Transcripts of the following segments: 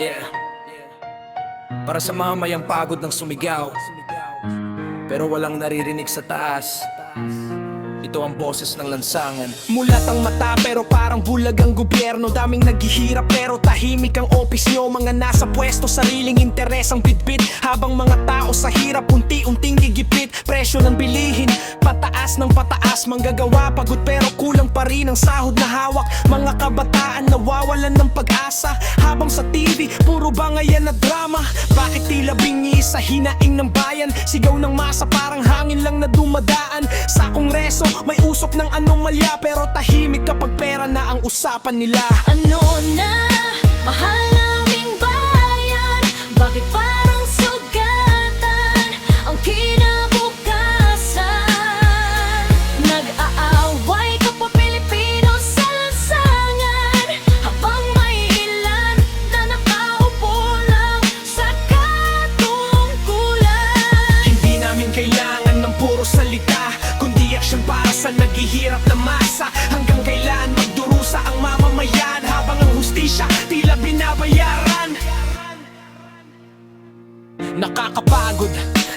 Yeah. Para sa mamayang pagod ng sumigaw, pero walang naririnig sa taas. Ito ang boses ng lansangan. Mulat ang mata pero parang bulag ang gobyerno. Daming naghihirap pero tahimik ang office nyo. Mga nasa pwesto, sariling interes ang bitbit, habang mga tao sa hirap unti-unting gigipit. Presyo ng bilihin, pataas ng pataas. Manggagawa pagod pero kulang pa rin ang sahod na hawak. Mga kabataan nawawalan ng pag-asa, habang sa TV puro bangayan na drama. Bakit tila bingi sa hinaing ng bayan? Sigaw ng masa parang hangin lang na dumadaan. Sa kongreso may usok ng anomalya, pero tahimik kapag pera na ang usapan nila. Ano na, mahal naming bayan? Bakit parang sugatan ang kinabukasan? Nag-aaway kapwa Pilipino sa lansangan, habang may ilan na nakaupo lang sa katungkulan. Hindi namin kailangan ng puro salita, kundi aksyon para sa naghihirap na masa. Hanggang kailan magdurusa ang mamamayan, habang ang hustisya tila binabayaran. Nakakapagod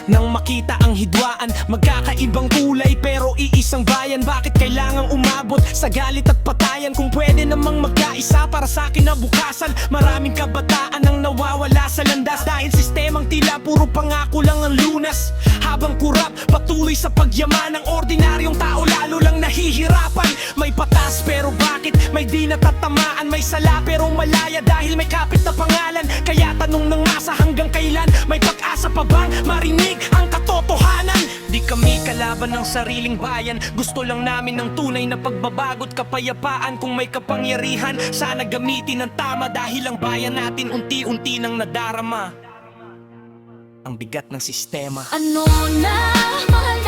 nang makita ang hidwaan, magkakaibang kulay pero iisang bayan. Bakit kailangang umabot sa galit at patayan, kung pwede namang magkaisa para sa kinabukasan? Maraming kabataan ang nawawala sa landas, dahil sistemang tila puro pangako lang ang lunas. Habang kurap patuloy sa pagyaman, ang ordinaryong tao lalo lang nahihirapan. May patas pero bakit may di natatamaan? May sala pero malaya dahil may kapit na pangalan. Kaya tanong ng masa, hanggang kailan? May pag-asa pa bang marinig ang katotohanan? Di kami kalaban ng sariling bayan, gusto lang namin ng tunay na pagbabago't kapayapaan. Kung may kapangyarihan, sana gamitin ng tama, dahil ang bayan natin unti-unti nang nadarama ang bigat ng sistema. Ano na, mahal